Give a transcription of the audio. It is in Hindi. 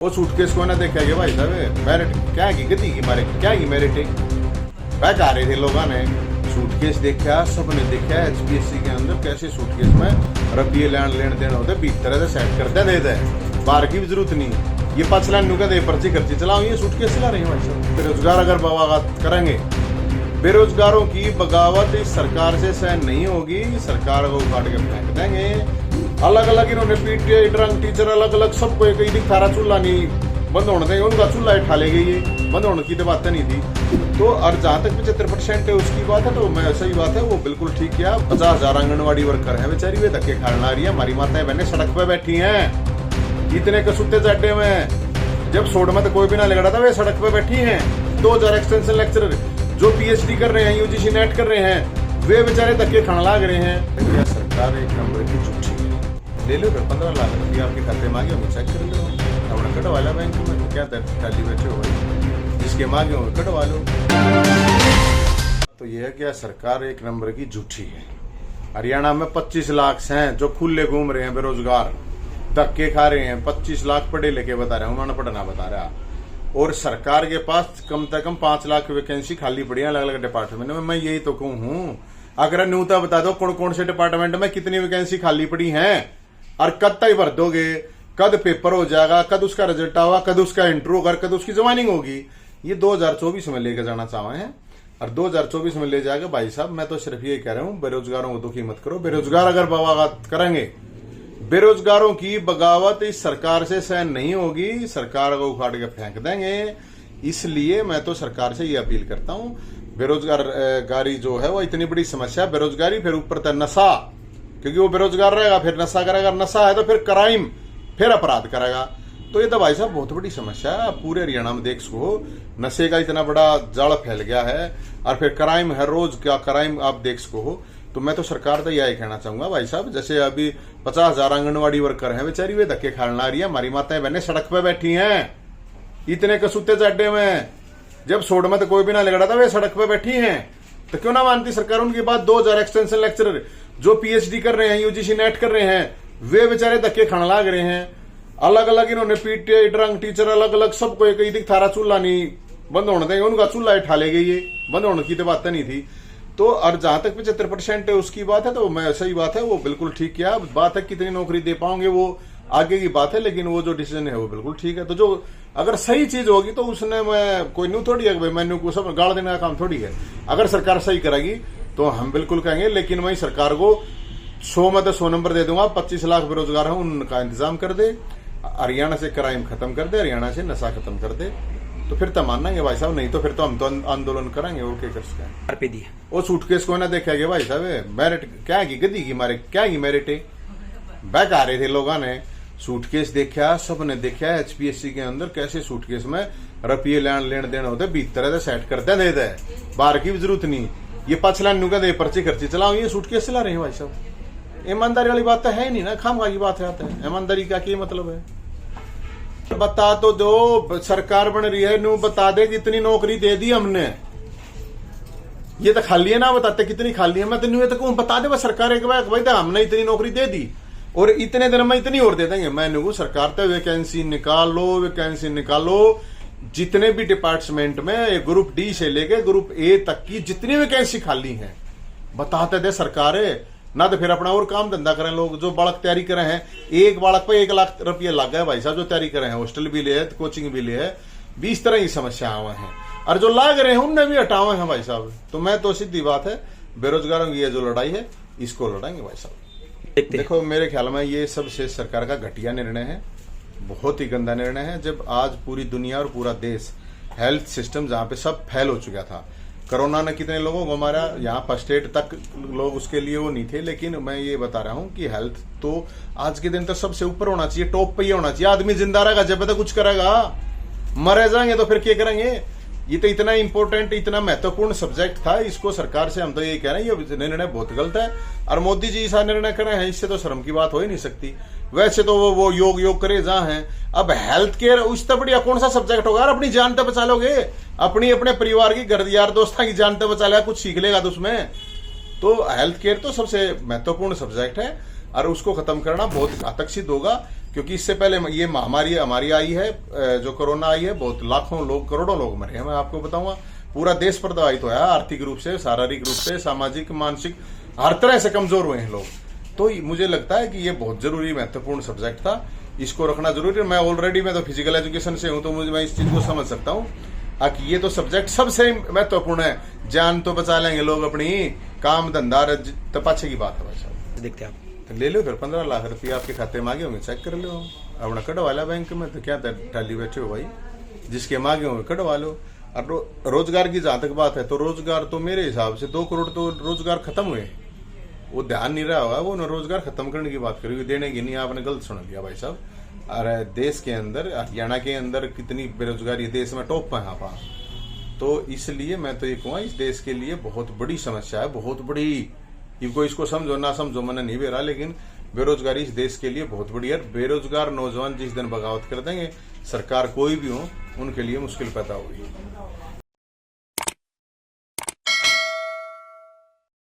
वो सूटकेस को ना देखा कि भाई साहब मेरिट क्या की गति की मारे क्या की मेरिट बैक आ रहे थे लोगों ने सूटकेस देखा, सबने देखा एचपीएससी के अंदर कैसे सूटकेस में रुपये लेन देन होते भीतर से सेट करते देते हैं, बाहर की भी जरूरत नहीं। ये 5 लाख नुका दे पर्ची खर्ची चलाओ, ये सूटकेस चला रहे हैं भाई साहब। बेरोजगार अगर बगावत करेंगे, बेरोजगारों की बगावत इस सरकार से सहन नहीं होगी, सरकार को काट के फेंक देंगे। अलग अलग इन्होंने पीटीआई ड्रंक टीचर अलग अलग सबको एक ही थारा चूल्हा नहीं बंद होने देंगे, उनका चूल्हा उठा ले गई, ये बंद होने की तो बात नहीं थी। तो और जहां तक 75% है उसकी बात है, तो मैं सही बात है, वो बिल्कुल ठीक किया। 50,000 आंगनबाड़ी वर्कर है बेचारी, वे धक्के खाने आ रही है। हमारी माताएं बहनें सड़क पे बैठी हैं, इतने कसूते चड्डे में जब सोड में तो कोई भी ना लगा था, वे सड़क पे बैठी हैं। 2000 एक्सटेंशन लेक्चरर जो पीएचडी कर रहे हैं, यूजीसी नेट कर रहे हैं, वे बेचारे धक्के खाने लाग रहे हैं। सरकार एक नंबर की झूठी ले लो, 15 लाख रुपया आपके खाते मांगे होंगे, चेक कर लो, अपना कटवा लो बैंक में, क्या खाली बैठे हो, जिसके मांगे होंगे कटवा लो। तो यह है क्या, सरकार एक नंबर की झूठी है। हरियाणा में 25 लाख हैं जो खुले घूम रहे हैं, बेरोजगार धक्के खा रहे हैं। 25 लाख पढ़े लिखे बता रहे हैं, उन्होंने पढ़ना बता रहा। और सरकार के पास कम से कम 5 लाख वैकेंसी खाली पड़ी है अलग अलग डिपार्टमेंट में। मैं यही तो कहूँ हूँ, अगर न्यूनता बता दो कौन कौन से डिपार्टमेंट में कितनी वैकेंसी खाली पड़ी है, और कद तक भर दोगे, कद पेपर हो जाएगा, कद उसका रिजल्ट होगा, कद उसका इंटरव्यू होगा, कद उसकी ज्वाइनिंग होगी। ये 2024 में लेकर जाना चाहे हैं, और 2024 में ले जाएगा। भाई साहब मैं तो सिर्फ यही कह रहा हूँ, बेरोजगारों को दुखी मत करो। बेरोजगार अगर बगावत करेंगे, बेरोजगारों की बगावत इस सरकार से सहन नहीं होगी, सरकार को उखाड़ के फेंक देंगे। इसलिए मैं तो सरकार से ये अपील करता हूँ, बेरोजगारी जो है वो इतनी बड़ी समस्या, बेरोजगारी फिर ऊपर तक नशा, क्योंकि वो बेरोजगार रहेगा फिर नशा करेगा, नशा है तो फिर क्राइम, फिर अपराध करेगा। तो ये तो भाई साहब बहुत बड़ी समस्या है। पूरे हरियाणा में देख सको, नशे का इतना बड़ा जाल फैल गया है, और फिर क्राइम हर रोज क्या क्राइम आप देख सको। तो मैं तो सरकार तो यही कहना चाहूंगा भाई साहब, जैसे अभी 50,000 आंगनबाड़ी वर्कर हैं बेचारी, वे धक्के खाने आ रही है। हमारी माताएं बहनें सड़क पे बैठी हैं, इतने कसूते चड्डे में जब सोड में तो कोई भी ना लगा था, वे सड़क पे बैठी हैं। तो क्यों ना मानती सरकार उनकी बात। 2000 एक्सटेंशन लेक्चरर जो पीएचडी कर रहे हैं, यूजीसी नेट कर रहे हैं, वे बेचारे धक्के खाने लाग रहे हैं। अलग अलग इन्होंने पीटीआई ड्रंक टीचर अलग अलग सबको एक ही थारा चूल्हा नहीं बंद होने देंगे, उनका चूल्हा उठा ले गई, ये बंद होने की तो बात नहीं थी। तो और जहां तक 75% है उसकी बात है, तो मैं सही बात है, वो बिल्कुल ठीक किया। बात है कितनी नौकरी दे पाओगे वो आगे की बात है, लेकिन वो जो डिसीजन है वो बिल्कुल ठीक है। तो जो अगर सही चीज होगी तो उसने मैं कोई न्यू थोड़ी है भाई, मैंने को सब गाड़ देने का काम थोड़ी है। अगर सरकार सही करेगी तो हम बिल्कुल कहेंगे, लेकिन मैं सरकार को 100 में तो 100 नंबर दे दूंगा। 25 लाख बेरोजगार हैं, उनका इंतजाम कर दे, हरियाणा से क्राइम खत्म कर दे, हरियाणा से नशा खत्म कर दे, तो फिर तो मानेंगे भाई साहब। नहीं तो फिर तो हम तो आंदोलन करेंगे और क्या कर सकते हैं। वो सूटकेस को ना देखा कि भाई साहब मेरिट क्या की गति की मारे क्या की मेरिट बैक आ रहे थे लोगों ने सूटकेस देखा, सबने देखा एचपीएससी के अंदर कैसे सूटकेस में रुपये लेन देन होते भीतर से सेट करते देते हैं, बाहर की भी जरूरत नहीं। ये 5 लाख नुका दे पर्ची खर्ची चलाओ, ये सूटकेस चला रहे हैं भाई साहब। ईमानदारी वाली बात तो है नहीं ना, खामखा की बात है। ईमानदारी का क्या मतलब है? बता तो दो, सरकार बन रही है, नू बता दे कितनी नौकरी दे दी हमने। ये तो खाली है ना, बताते कितनी खाली है। मैं तो न्यू तक बता दे बस, सरकार एक बार भाई हमने इतनी नौकरी दे दी और इतने दिन में इतनी और दे देंगे। मैं न्यू सरकार तो वैकेंसी निकालो, जितने भी डिपार्टमेंट में ग्रुप डी से लेके ग्रुप ए तक की जितनी वैकेंसी खाली है बताते दे सरकार ना। तो फिर अपना और काम धंधा करें लोग। जो बालक तैयारी करे हैं, एक बालक पे 1 लाख रुपया लग गया भाई साहब, जो तैयारी करे हैं, हॉस्टल भी ले है, कोचिंग भी ले है, 20 तरह की समस्या हुए हैं, और जो लाग रहे हैं उनने भी हटावे हैं भाई साहब। तो मैं तो सीधी बात है, बेरोजगारों की ये जो लड़ाई है इसको लड़ाएंगे भाई साहब। देखो मेरे ख्याल में ये सबसे सरकार का घटिया निर्णय है, बहुत ही गंदा निर्णय है। जब आज पूरी दुनिया और पूरा देश हेल्थ सिस्टम जहां पे सब फेल हो चुका था, कोरोना ने कितने लोगों को मारा, यहाँ फर्स्ट एड तक लोग उसके लिए वो नहीं थे। लेकिन मैं ये बता रहा हूँ कि हेल्थ तो आज के दिन तो सबसे ऊपर होना चाहिए, टॉप पे ही होना चाहिए। आदमी जिंदा रहेगा जब तक कुछ करेगा, मरे जाएंगे तो फिर क्या करेंगे? ये तो इतना इंपॉर्टेंट, इतना महत्वपूर्ण सब्जेक्ट था, इसको सरकार से हम तो ये कह रहे हैं ये निर्णय बहुत गलत है। और मोदी जी ऐसा निर्णय कर रहे हैं, इससे तो शर्म की बात हो ही नहीं सकती। वैसे तो वो योग करे जहां है। अब हेल्थ केयर उससे बढ़िया कौन सा सब्जेक्ट होगा? अपनी जान तो बचा लोगे, अपने परिवार की घर यार दोस्तों की जान तो बचा लेगा, कुछ सीख लेगा तो उसमें। तो हेल्थ केयर तो सबसे महत्वपूर्ण सब्जेक्ट है, और उसको खत्म करना बहुत घातक सिद्ध होगा। क्योंकि इससे पहले ये महामारी हमारी आई है, जो कोरोना आई है, बहुत लाखों लोग, करोड़ों लोग मरे हैं। मैं आपको बताऊंगा, पूरा देश प्रभावित हुआ है, आर्थिक रूप से, शारीरिक रूप से, सामाजिक, मानसिक, हर तरह से कमजोर हुए हैं लोग। तो मुझे लगता है कि ये बहुत जरूरी, महत्वपूर्ण सब्जेक्ट था, इसको रखना जरूरी है। मैं तो फिजिकल एजुकेशन से हूं, तो मैं इस चीज को समझ सकता हूँ कि ये तो सब्जेक्ट सबसे महत्वपूर्ण है। जान तो बचा लेंगे लोग अपनी, काम धंधा तो पाछे की बात है भाई साहब। देखते हैं आप तो ले लो फिर 15 लाख रुपया आपके खाते मांगे होंगे, चेक कर लो, अपना कटवा ला बैंक में, तो क्या टाली बैठे हो भाई, जिसके मांगे होंगे कटवा लो। और रोजगार की जहां तक बात है, तो रोजगार तो मेरे हिसाब से 2 करोड़ तो रोजगार खत्म हुए, वो ध्यान नहीं रहा होगा, वो रोजगार खत्म करने की बात करेगी, देने की नहीं। आपने गलत सुन लिया भाई साहब। अरे देश के अंदर, हरियाणा के अंदर कितनी बेरोजगारी, देश में टॉप है यहाँ पर। तो इसलिए मैं तो ये कहूँगा, इस देश के लिए बहुत बड़ी समस्या है, बहुत बड़ी। इनको इसको समझो ना समझो, मैंने नहीं बेरा, लेकिन बेरोजगारी इस देश के लिए बहुत बड़ी है। बेरोजगार नौजवान जिस दिन बगावत कर देंगे, सरकार कोई भी हो, उनके लिए मुश्किल पैदा होगी।